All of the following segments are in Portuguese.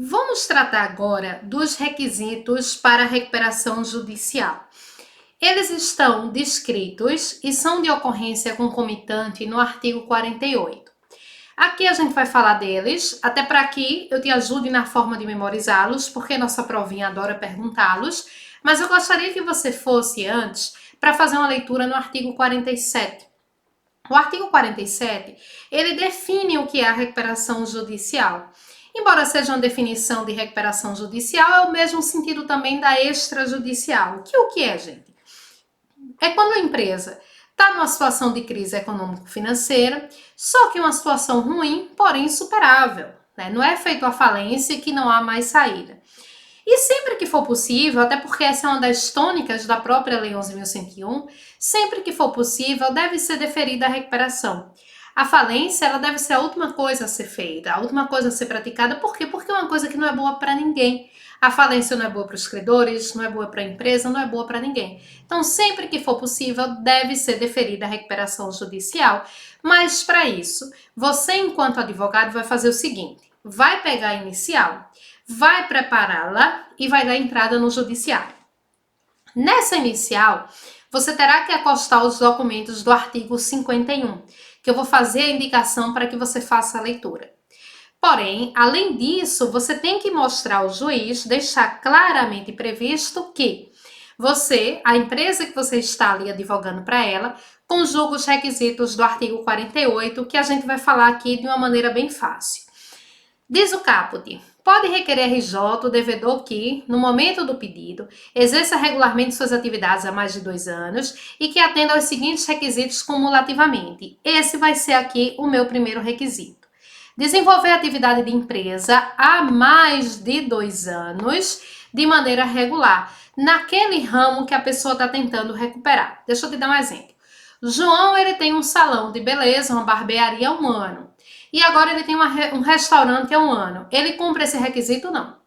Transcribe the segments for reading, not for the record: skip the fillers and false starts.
Vamos tratar agora dos requisitos para a recuperação judicial. Eles estão descritos e são de ocorrência concomitante no artigo 48. Aqui a gente vai falar deles, até para que eu te ajude na forma de memorizá-los, porque nossa provinha adora perguntá-los, mas eu gostaria que você fosse antes para fazer uma leitura no artigo 47. O artigo 47, ele define o que é a recuperação judicial. Embora seja uma definição de recuperação judicial, é o mesmo sentido também da extrajudicial. O que é, gente? É quando a empresa está numa situação de crise econômico-financeira, só que uma situação ruim, porém insuperável. Né? Não é feito a falência que não há mais saída. E sempre que for possível, até porque essa é uma das tônicas da própria Lei 11.101, sempre que for possível, deve ser deferida a recuperação. A falência, ela deve ser a última coisa a ser feita, a última coisa a ser praticada. Por quê? Porque é uma coisa que não é boa para ninguém. A falência não é boa para os credores, não é boa para a empresa, não é boa para ninguém. Então, sempre que for possível, deve ser deferida a recuperação judicial. Mas, para isso, você, enquanto advogado, vai fazer o seguinte: vai pegar a inicial, vai prepará-la e vai dar entrada no judiciário. Nessa inicial, você terá que acostar os documentos do artigo 51, que eu vou fazer a indicação para que você faça a leitura. Porém, além disso, você tem que mostrar ao juiz, deixar claramente previsto que você, a empresa que você está ali advogando para ela, conjuga os requisitos do artigo 48, que a gente vai falar aqui de uma maneira bem fácil. Diz o caput: pode requerer RJ o devedor que, no momento do pedido, exerça regularmente suas atividades há mais de 2 anos e que atenda aos seguintes requisitos cumulativamente. Esse vai ser aqui o meu primeiro requisito. Desenvolver atividade de empresa há mais de 2 anos de maneira regular, naquele ramo que a pessoa está tentando recuperar. Deixa eu te dar um exemplo. João, ele tem um salão de beleza, uma barbearia há 1 ano. E agora ele tem um restaurante há 1 ano. Ele cumpre esse requisito? Não.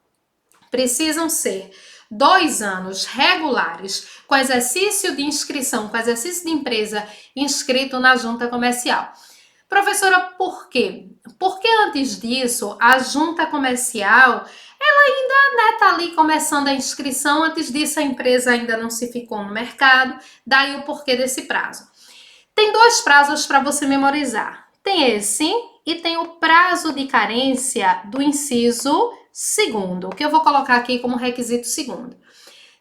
Precisam ser 2 anos regulares com exercício de inscrição, com exercício de empresa inscrito na junta comercial. Professora, por quê? Porque antes disso, a junta comercial, ela ainda está ali começando a inscrição, antes disso a empresa ainda não se ficou no mercado, daí o porquê desse prazo. Tem 2 prazos para você memorizar. Tem esse e tem o prazo de carência do inciso 2º, que eu vou colocar aqui como requisito 2º.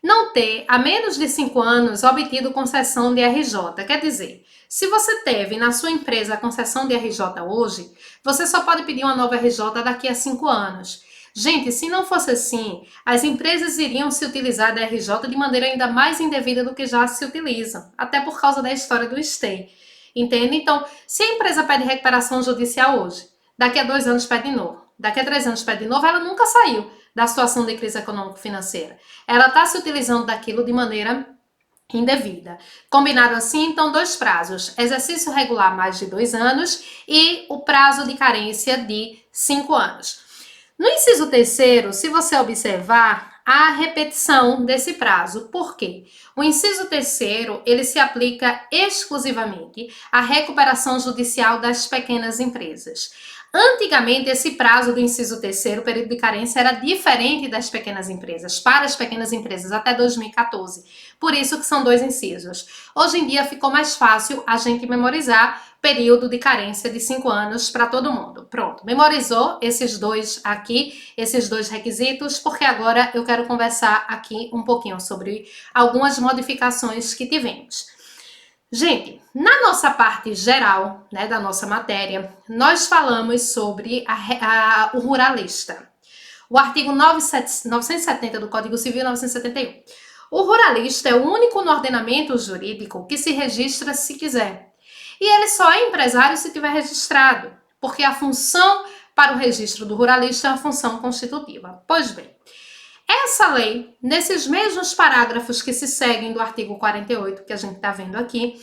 Não ter há menos de 5 anos obtido concessão de RJ. Quer dizer, se você teve na sua empresa a concessão de RJ hoje, você só pode pedir uma nova RJ daqui a 5 anos. Gente, se não fosse assim, as empresas iriam se utilizar da RJ de maneira ainda mais indevida do que já se utilizam, até por causa da história do stay. Entende? Então, se a empresa pede recuperação judicial hoje, daqui a 2 anos pede de novo, daqui a 3 anos pede de novo, ela nunca saiu da situação de crise econômico-financeira. Ela está se utilizando daquilo de maneira indevida. Combinado assim, então, 2 prazos: exercício regular mais de 2 anos e o prazo de carência de 5 anos. No inciso 3º, se você observar, há a repetição desse prazo. Por quê? O inciso 3º, ele se aplica exclusivamente à recuperação judicial das pequenas empresas. Antigamente, esse prazo do inciso 3º, período de carência, era diferente das pequenas empresas, para as pequenas empresas, até 2014. Por isso que são 2 incisos. Hoje em dia ficou mais fácil a gente memorizar período de carência de 5 anos para todo mundo. Pronto, memorizou esses 2 aqui, esses 2 requisitos, porque agora eu quero conversar aqui um pouquinho sobre algumas modificações que tivemos. Gente, na nossa parte geral, né, da nossa matéria, nós falamos sobre o ruralista. O artigo 970 do Código Civil 971. O ruralista é o único no ordenamento jurídico que se registra se quiser. E ele só é empresário se tiver registrado, porque a função para o registro do ruralista é uma função constitutiva. Pois bem, essa lei, nesses mesmos parágrafos que se seguem do artigo 48, que a gente está vendo aqui,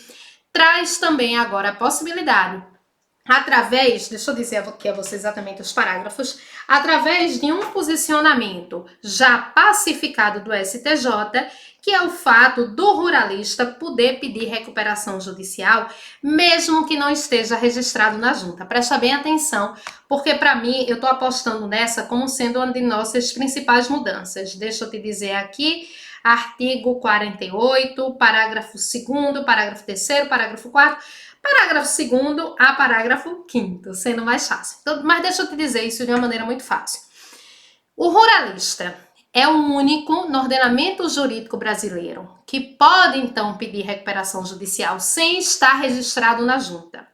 traz também agora a possibilidade através, deixa eu dizer aqui a você exatamente os parágrafos, através de um posicionamento já pacificado do STJ, que é o fato do ruralista poder pedir recuperação judicial, mesmo que não esteja registrado na junta. Presta bem atenção, porque para mim, eu estou apostando nessa como sendo uma de nossas principais mudanças. Deixa eu te dizer aqui, artigo 48, parágrafo 2º, parágrafo 3º, parágrafo 4º, parágrafo 2º a parágrafo 5º, sendo mais fácil. Então, mas deixa eu te dizer isso de uma maneira muito fácil. O ruralista é o único no ordenamento jurídico brasileiro que pode, então, pedir recuperação judicial sem estar registrado na junta.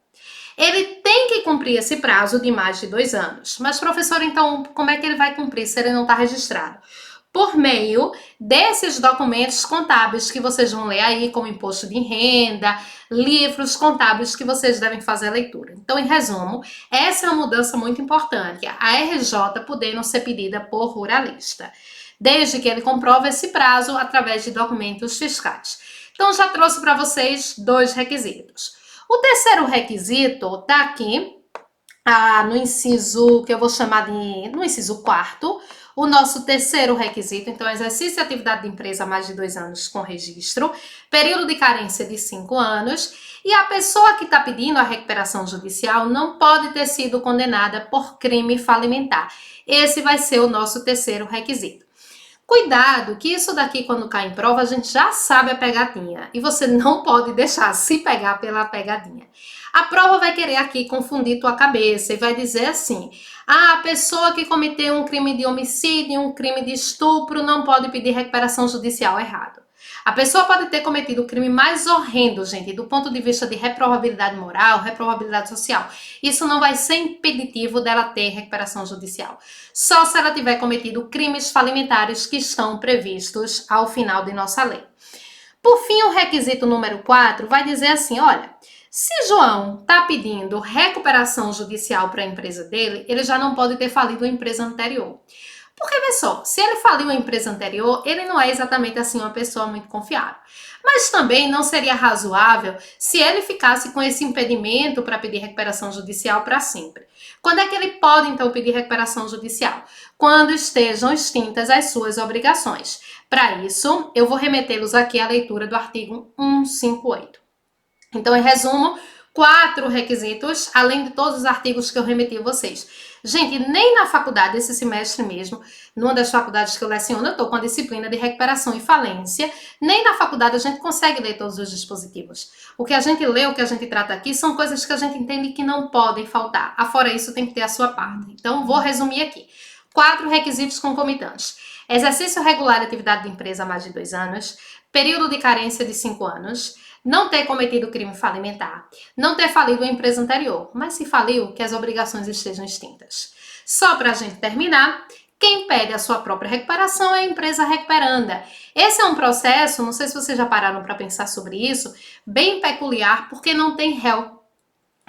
Ele tem que cumprir esse prazo de mais de 2 anos. Mas, professor, então, como é que ele vai cumprir se ele não está registrado? Por meio desses documentos contábeis que vocês vão ler aí, como imposto de renda, livros contábeis que vocês devem fazer a leitura. Então, em resumo, essa é uma mudança muito importante, a RJ podendo ser pedida por ruralista, desde que ele comprove esse prazo através de documentos fiscais. Então, já trouxe para vocês 2 requisitos. O terceiro requisito está aqui, no inciso, que eu vou chamar de, no inciso 4º, o nosso terceiro requisito, então, exercício de atividade de empresa há mais de 2 anos com registro, período de carência de 5 anos, e a pessoa que está pedindo a recuperação judicial não pode ter sido condenada por crime falimentar. Esse vai ser o nosso terceiro requisito. Cuidado, que isso daqui, quando cai em prova, a gente já sabe a pegadinha. E você não pode deixar se pegar pela pegadinha. A prova vai querer aqui confundir tua cabeça e vai dizer assim: a pessoa que cometeu um crime de homicídio, um crime de estupro, não pode pedir recuperação judicial. Errado. A pessoa pode ter cometido o crime mais horrendo, gente, do ponto de vista de reprovabilidade moral, reprovabilidade social. Isso não vai ser impeditivo dela ter recuperação judicial. Só se ela tiver cometido crimes falimentares que estão previstos ao final de nossa lei. Por fim, o requisito número 4 vai dizer assim, olha, se João está pedindo recuperação judicial para a empresa dele, ele já não pode ter falido a empresa anterior. Porque, vê só, se ele faliu a empresa anterior, ele não é exatamente assim uma pessoa muito confiável. Mas também não seria razoável se ele ficasse com esse impedimento para pedir recuperação judicial para sempre. Quando é que ele pode, então, pedir recuperação judicial? Quando estejam extintas as suas obrigações. Para isso, eu vou remetê-los aqui à leitura do artigo 158. Então, em resumo, 4 requisitos, além de todos os artigos que eu remeti a vocês. Gente, nem na faculdade, esse semestre mesmo, numa das faculdades que eu leciono, eu estou com a disciplina de recuperação e falência, nem na faculdade a gente consegue ler todos os dispositivos. O que a gente lê, o que a gente trata aqui, são coisas que a gente entende que não podem faltar. Afora isso, tem que ter a sua parte. Então, vou resumir aqui. 4 requisitos concomitantes. Exercício regular de atividade de empresa há mais de 2 anos, período de carência de 5 anos, não ter cometido crime falimentar, não ter falido a empresa anterior, mas se faliu, que as obrigações estejam extintas. Só para a gente terminar, quem pede a sua própria recuperação é a empresa recuperanda. Esse é um processo, não sei se vocês já pararam para pensar sobre isso, bem peculiar, porque não tem réu.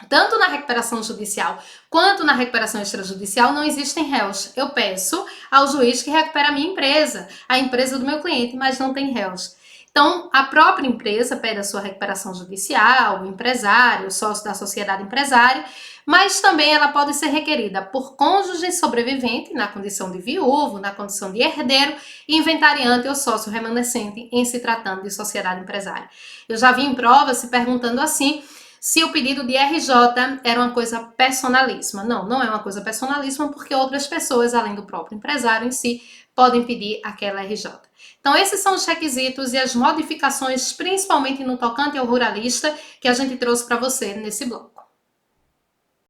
Tanto na recuperação judicial quanto na recuperação extrajudicial não existem réus. Eu peço ao juiz que recupere a minha empresa, a empresa do meu cliente, mas não tem réus. Então, a própria empresa pede a sua recuperação judicial, o empresário, o sócio da sociedade empresária, mas também ela pode ser requerida por cônjuge sobrevivente, na condição de viúvo, na condição de herdeiro, e inventariante ou sócio remanescente, em se tratando de sociedade empresária. Eu já vi em prova se perguntando assim, se o pedido de RJ era uma coisa personalíssima. Não, não é uma coisa personalíssima, porque outras pessoas, além do próprio empresário em si, podem pedir aquela RJ. Então, esses são os requisitos e as modificações, principalmente no tocante ao ruralista, que a gente trouxe para você nesse bloco.